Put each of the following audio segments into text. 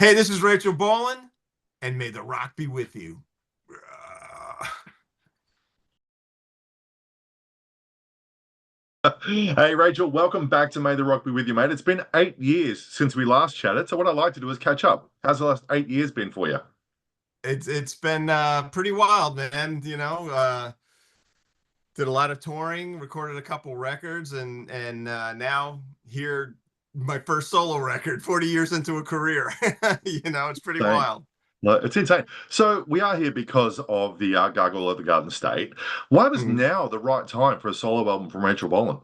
Hey, this is Rachel Bolan, and may the rock be with you. Hey Rachel, welcome back to May the Rock Be With You, mate. It's been 8 years since we last chatted, so what I'd like to do is catch up. How's the last 8 years been for you? It's been pretty wild, man. Did a lot of touring, recorded a couple records, and now here my first solo record, 40 years into a career. It's pretty Insane. wild. No, it's insane. So we are here because of the Gargoyle at the Garden State. Why was Mhm. now the right time for a solo album from Rachel Bolan?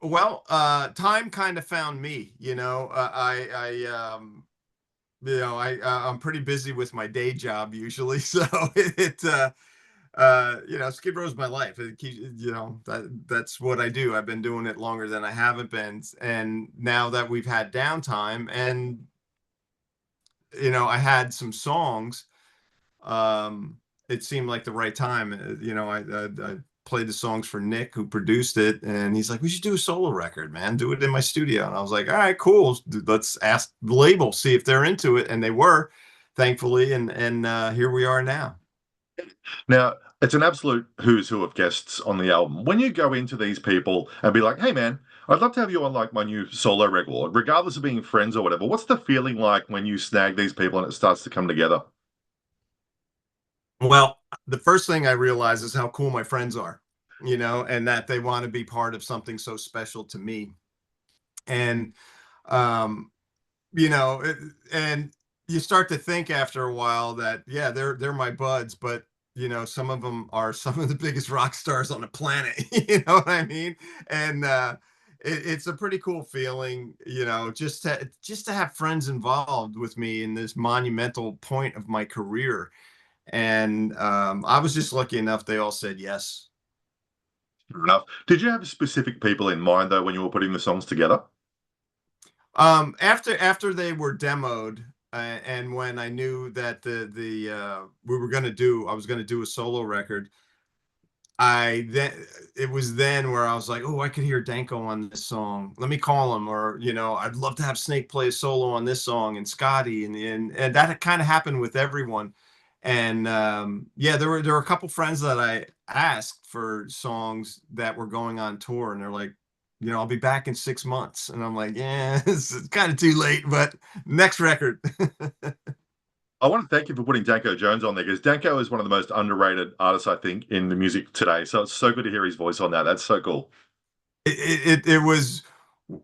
Well, time kind of found me. I'm pretty busy with my day job usually, so Skid Row's my life. It keeps, that's what I do. I've been doing it longer than I haven't been, and now that we've had downtime, and I had some songs, it seemed like the right time. I played the songs for Nick, who produced it, and he's like, "We should do a solo record, man. Do it in my studio." And I was like, "All right, cool. Let's ask the label, see if they're into it," and they were, thankfully, and here we are now. Now, it's an absolute who's who of guests on the album. When you go into these people and be like, hey man, I'd love to have you on like my new solo record, regardless of being friends or whatever, what's the feeling like when you snag these people and it starts to come together? Well, the first thing I realize is how cool my friends are, and that they want to be part of something so special to me. And, um, and you start to think after a while that, yeah, they're my buds, but some of them are some of the biggest rock stars on the planet. You know what I mean? And it's a pretty cool feeling, just to have friends involved with me in this monumental point of my career. And I was just lucky enough they all said yes. Fair enough. Did you have specific people in mind though when you were putting the songs together? After they were demoed, and when I knew that the we were going to do I was going to do a solo record, I then it was then where I was like, oh, I could hear Danko on this song, let me call him. Or I'd love to have Snake play a solo on this song, and Scotty, and that kind of happened with everyone. And yeah, there were a couple friends that I asked for songs that were going on tour, and they're like, I'll be back in 6 months. And I'm like, yeah, it's kind of too late, but next record. I want to thank you for putting Danko Jones on there because Danko is one of the most underrated artists, I think, in the music today. So it's so good to hear his voice on that. That's so cool. It was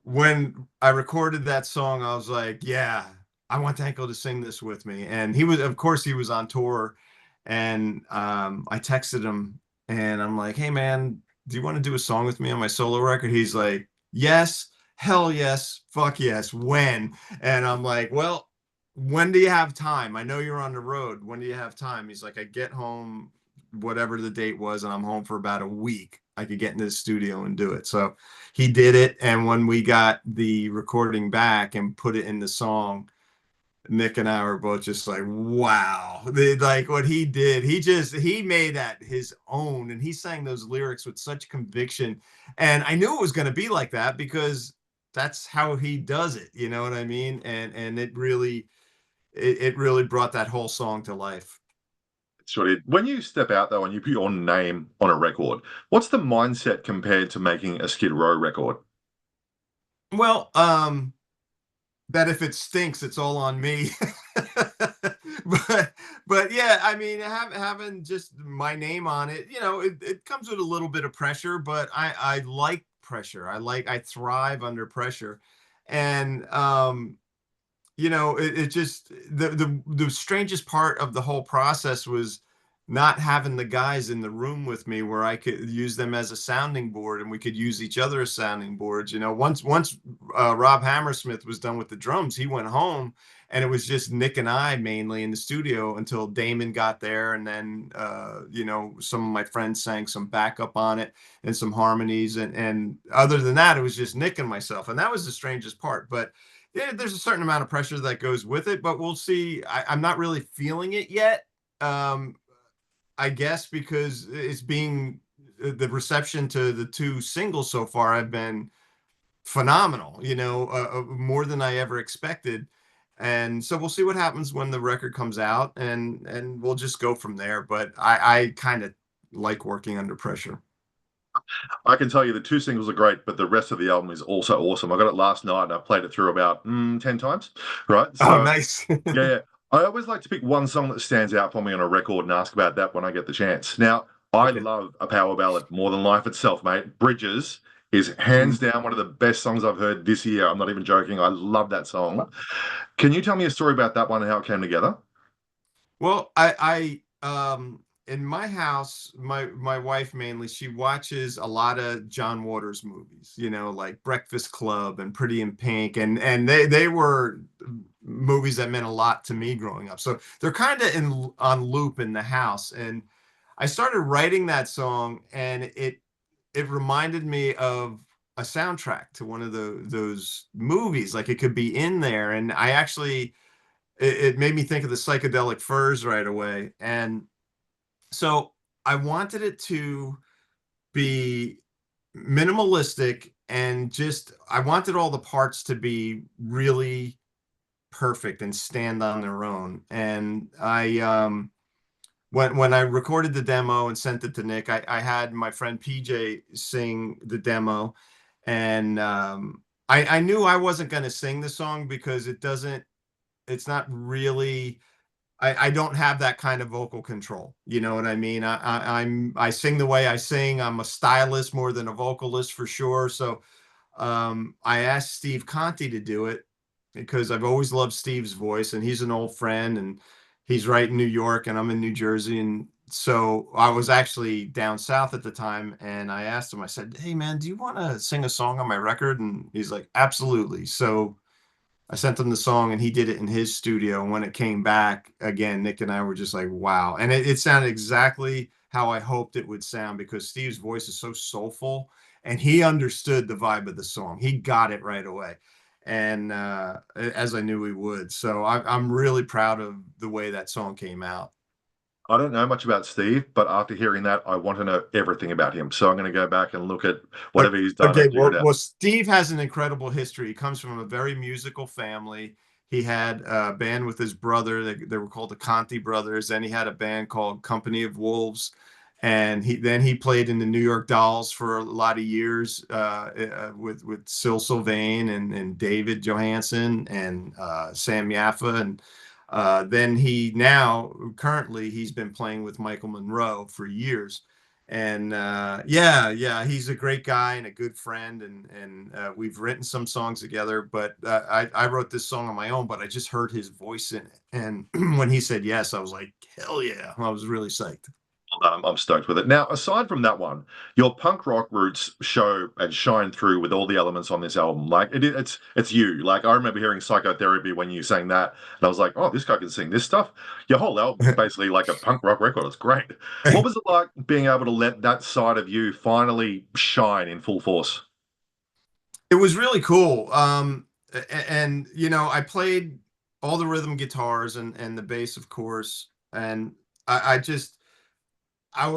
when I recorded that song, I was like, yeah, I want Danko to sing this with me. And of course, he was on tour. And I texted him and I'm like, hey, man, do you want to do a song with me on my solo record? He's like, yes, hell yes, fuck yes, when? And I'm like, well, when do you have time? I know you're on the road. When do you have time? He's like, I get home, whatever the date was, and I'm home for about a week. I could get into the studio and do it. So he did it. And when we got the recording back and put it in the song, Nick and I were both just like, wow. Like what he did, he made that his own, and he sang those lyrics with such conviction. And I knew it was going to be like that because that's how he does it. You know what I mean? And it really brought that whole song to life. Sure did. When you step out though and you put your name on a record, what's the mindset compared to making a Skid Row record? Well, that if it stinks, it's all on me. but yeah, I mean, having just my name on it, it comes with a little bit of pressure, but I like pressure. I thrive under pressure. And it just the strangest part of the whole process was not having the guys in the room with me where I could use them as a sounding board and we could use each other as sounding boards. Once Rob Hammersmith was done with the drums, he went home and it was just Nick and I mainly in the studio until Damon got there. And then, some of my friends sang some backup on it and some harmonies. And other than that, it was just Nick and myself. And that was the strangest part. But yeah, there's a certain amount of pressure that goes with it, but we'll see. I'm not really feeling it yet. Um, I guess because it's being the reception to the two singles so far have been phenomenal, more than I ever expected. And so we'll see what happens when the record comes out, and we'll just go from there. But I kind of like working under pressure. I can tell you the two singles are great, but the rest of the album is also awesome. I got it last night and I played it through about 10 times, right? Oh, So, nice. yeah, yeah. I always like to pick one song that stands out for me on a record and ask about that when I get the chance. Now, I Okay. love a power ballad more than life itself, mate. Bridges is hands Mhm. down one of the best songs I've heard this year. I'm not even joking. I love that song. Can you tell me a story about that one and how it came together? Well, in my house, my wife mainly, she watches a lot of John Waters movies, like Breakfast Club and Pretty in Pink, and they were movies that meant a lot to me growing up. So they're kind of in on loop in the house, and I started writing that song, and it reminded me of a soundtrack to one of those movies. Like it could be in there, and I actually it made me think of the Psychedelic Furs right away. And so I wanted it to be minimalistic, and just I wanted all the parts to be really perfect and stand on their own. And when I recorded the demo and sent it to Nick, I had my friend PJ sing the demo, and I knew I wasn't going to sing the song because it's not really, I don't have that kind of vocal control. You know what I mean? I sing the way I sing. I'm a stylist more than a vocalist for sure. So I asked Steve Conti to do it because I've always loved Steve's voice, and he's an old friend, and he's right in New York, and I'm in New Jersey. And so I was actually down south at the time, and I asked him, I said, "Hey man, do you want to sing a song on my record?" And he's like, "Absolutely." So I sent him the song, and he did it in his studio. And when it came back again, Nick and I were just like, wow. And it sounded exactly how I hoped it would sound, because Steve's voice is so soulful, and he understood the vibe of the song. He got it right away. And as I knew he would. So I'm really proud of the way that song came out. I don't know much about Steve, but after hearing that, I want to know everything about him. So I'm going to go back and look at whatever he's done Okay, and figure it out. well, Steve has an incredible history. He comes from a very musical family. He had a band with his brother. They were called the Conti Brothers. Then he had a band called Company of Wolves, and he played in the New York Dolls for a lot of years with Sil Sylvain and David Johansen and Sam Yaffa, and then he now currently he's been playing with Michael Monroe for years. And yeah, he's a great guy and a good friend, and we've written some songs together. But I wrote this song on my own, but I just heard his voice in it, and when he said yes, I was like, hell yeah! I was really psyched. I'm stoked with it. Now, aside from that one, your punk rock roots show and shine through with all the elements on this album. Like it's you. Like I remember hearing Psychotherapy when you sang that, and I was like, oh, this guy can sing this stuff. Your whole album is basically like a punk rock record. It's great. What was it like being able to let that side of you finally shine in full force? It was really cool. And I played all the rhythm guitars and the bass, of course, and I just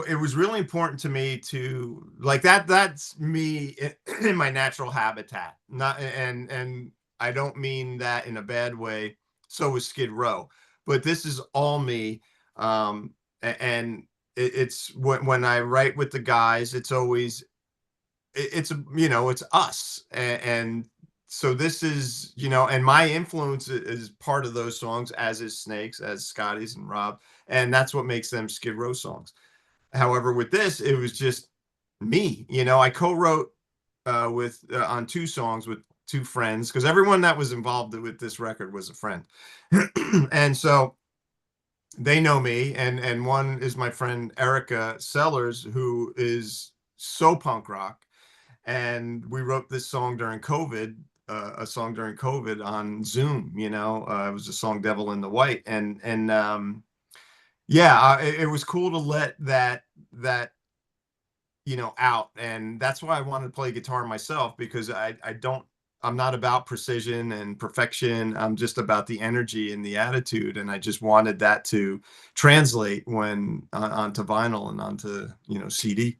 it was really important to me to like that. That's me in my natural habitat. Not and I don't mean that in a bad way. So is Skid Row, but this is all me. And it's when I write with the guys, it's always it's us, and so this is and my influence is part of those songs, as is Snakes, as Scotty's and Rob, and that's what makes them Skid Row songs. However, with this, it was just me. I co-wrote with on two songs with two friends, because everyone that was involved with this record was a friend. And so they know me, and one is my friend Erica Sellers, who is so punk rock, and we wrote this song during COVID, a song during COVID on Zoom. It was a song "Devil in the White," and yeah, it was cool to let that out, and that's why I wanted to play guitar myself, because I'm not about precision and perfection. I'm just about the energy and the attitude, and I just wanted that to translate when onto vinyl and onto CD.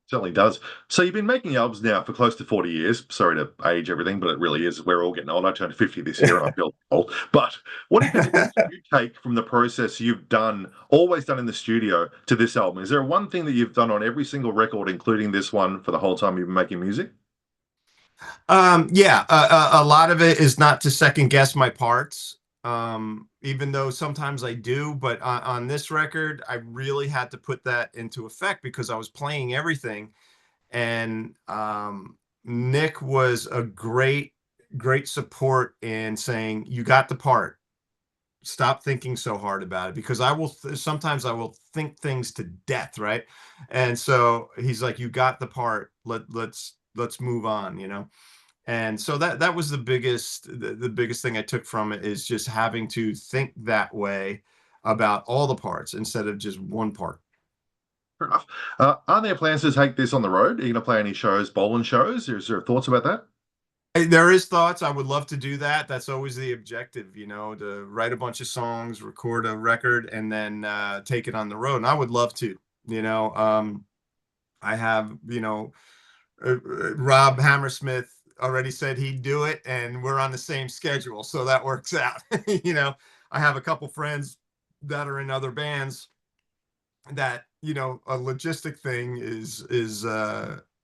Certainly does. So you've been making albums now for close to 40 years. Sorry to age everything, but it really is. We're all getting old. I turned 50 this year and I feel old. But what did you take from the process you've done, always done in the studio, to this album? Is there one thing that you've done on every single record, including this one, for the whole time you've been making music? Yeah, a lot of it is not to second guess my parts, even though sometimes I do. But on this record, I really had to put that into effect because I was playing everything. And Nick was a great support in saying, "You got the part. Stop thinking so hard about it," because sometimes I will think things to death, right? And so he's like, "You got the part. Let's move on," you know. And so that was the biggest thing I took from it is just having to think that way about all the parts instead of just one part. Fair enough. Are there plans to take this on the road? Are you going to play any shows, Bolan shows? Is there thoughts about that? There is thoughts. I would love to do that. That's always the objective, you know, to write a bunch of songs, record a record, and then take it on the road. And I would love to, you know. I have, Rob Hammersmith already said he'd do it, and we're on the same schedule, so that works out. You know, I have a couple friends that are in other bands that, a logistic thing is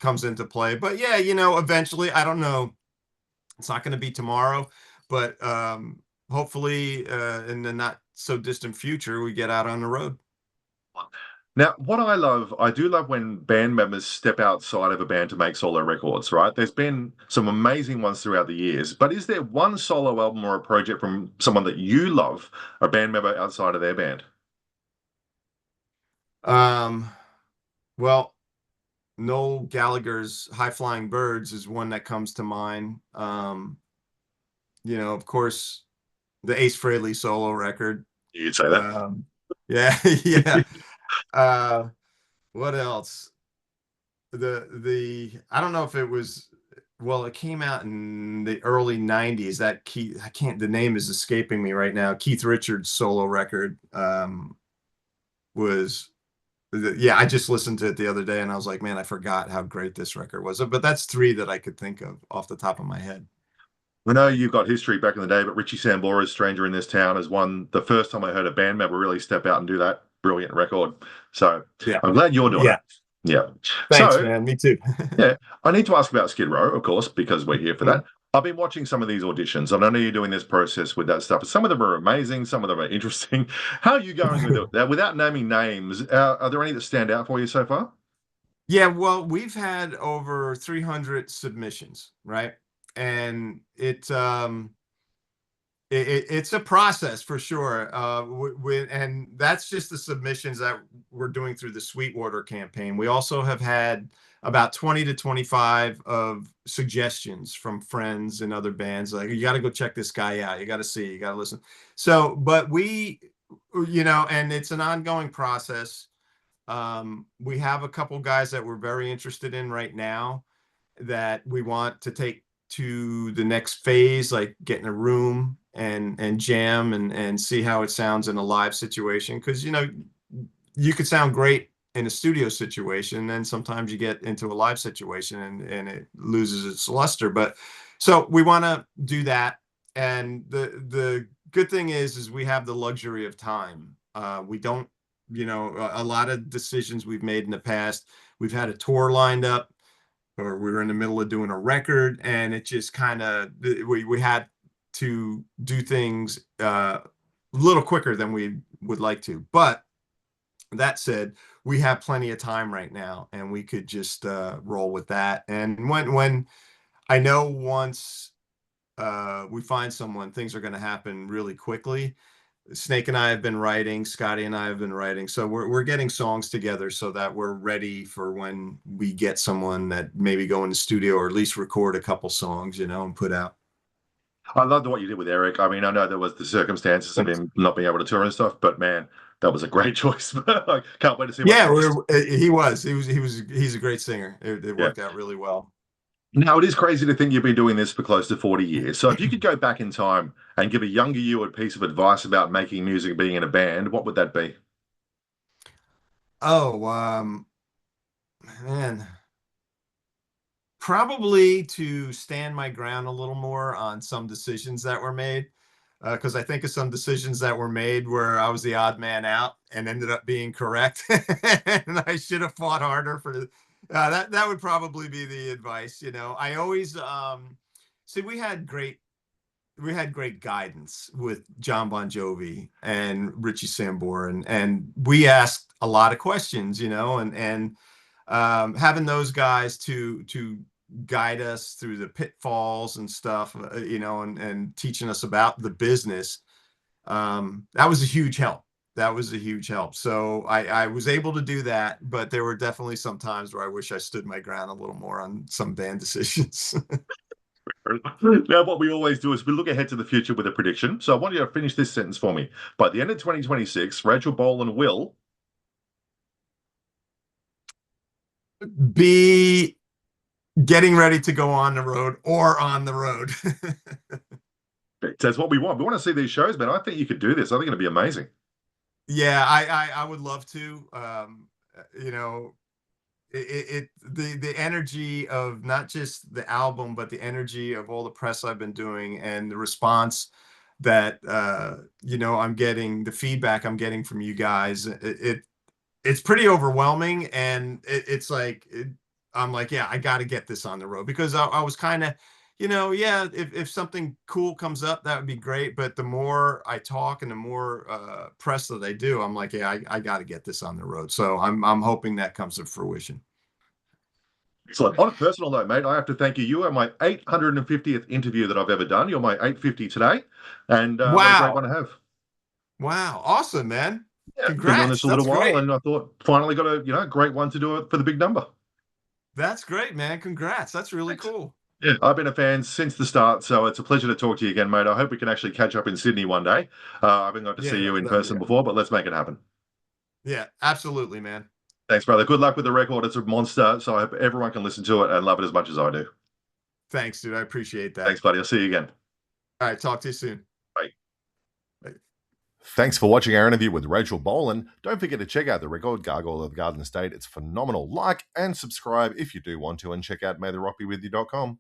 comes into play. But yeah, eventually, I don't know, it's not going to be tomorrow, but hopefully in the not so distant future, we get out on the road. Now, what I do love when band members step outside of a band to make solo records, right? There's been some amazing ones throughout the years, but is there one solo album or a project from someone that you love, a band member outside of their band? Um, well, Noel Gallagher's High Flying Birds is one that comes to mind. Of course, the Ace Frehley solo record. You'd say that. Um, yeah, yeah. Uh, what else? The I don't know if it was, well, it came out in the early 90s. That Keith, I can't, the name is escaping me right now. Keith Richards solo record was yeah, I just listened to it the other day and I was like, man, I forgot how great this record was. But that's three that I could think of off the top of my head. I know you've got history back in the day, but Richie Sambora's Stranger in This Town is one, the first time I heard a band member really step out and do that brilliant record. So Yeah. I'm glad you're doing it. Yeah. Yeah. Thanks, So, man. Me too. yeah, I need to ask about Skid Row, of course, because we're here for Mhm. that. I've been watching some of these auditions, and I know you're doing this process with that stuff. Some of them are amazing, some of them are interesting. How are you going with it? Without naming names, are there any that stand out for you so far? Yeah, well, we've had over 300 submissions, right? And it's a process for sure. And that's just the submissions that we're doing through the Sweetwater campaign. We also have had about 20 to 25 of suggestions from friends and other bands. Like, you got to go check this guy out. You got to see, you got to listen. So, but and it's an ongoing process. We have a couple guys that we're very interested in right now that we want to take to the next phase, like get in a room and jam and see how it sounds in a live situation. Because you could sound great in a studio situation, and then sometimes you get into a live situation and it loses its luster. But so we want to do that. And the good thing is we have the luxury of time. We don't, a lot of decisions we've made in the past, we've had a tour lined up or we were in the middle of doing a record, and it just kind of, we had to do things a little quicker than we would like to. But that said, we have plenty of time right now, and we could just roll with that. And when I know once we find someone, things are going to happen really quickly. Snake and I have been writing, Scotty and I have been writing. So we're getting songs together so that we're ready for when we get someone that maybe go in the studio or at least record a couple songs, and put out. I loved what you did with Eric. I mean, I know there was the circumstances of Thanks. him not being able to tour and stuff, but man, that was a great choice. I can't wait to see what's Yeah, next. he's a great singer. It Yeah. worked out really well. Now, it is crazy to think you've been doing this for close to 40 years. So if you could go back in time and give a younger you a piece of advice about making music, being in a band, what would that be? Oh, Man, probably to stand my ground a little more on some decisions that were made. Because I think of some decisions that were made where I was the odd man out and ended up being correct, and I should have fought harder for that. That would probably be the advice. I always see we had great guidance with John Bon Jovi and Richie Sambora, and we asked a lot of questions, and having those guys to guide us through the pitfalls and stuff, and teaching us about the business. That was a huge help. That was a huge help. So I was able to do that, but there were definitely some times where I wish I stood my ground a little more on some band decisions. Now, what we always do is we look ahead to the future with a prediction. So I want you to finish this sentence for me. By the end of 2026, Rachel Bolan will. Be getting ready to go on the road or on the road. That's what we want. We want to see these shows, man. I think you could do this. I think it'd be amazing. Yeah, I would love to. You know, the energy of not just the album, but the energy of all the press I've been doing and the response that I'm getting, the feedback I'm getting from you guys. It's pretty overwhelming, and I'm like, yeah, I got to get this on the road, because I was kind of, yeah, if something cool comes up, that would be great, but the more I talk and the more press that I do, I'm like, yeah, I got to get this on the road. So I'm hoping that comes to fruition. Excellent. On a personal note, mate, I have to thank you. You are my 850th interview that I've ever done. You're my 850 today, and what a great one Wow. to have. Wow, awesome, man. Yeah, been doing this Congrats. a little That's while, great. and I thought finally got a great one to do it for the big number. That's great, man. Congrats. That's really Thanks. cool. Yeah, I've been a fan since the start, so it's a pleasure to talk to you again, mate. I hope we can actually catch up in Sydney one day. I haven't got to Yeah, see you in that'd be person before, but let's make it happen. yeah, absolutely, man. Thanks, brother. Good luck with the record. It's a monster, so I hope everyone can listen to it and love it as much as I do. Thanks, dude. I appreciate Thanks, that. buddy. I'll see you again. All right, talk to you soon. Bye. Bye. Thanks for watching our interview with Rachel Bolan. Don't forget to check out the record Gargoyle of the Garden State. It's phenomenal. Like and subscribe if you do want to, and check out maytherockbewithyou.com.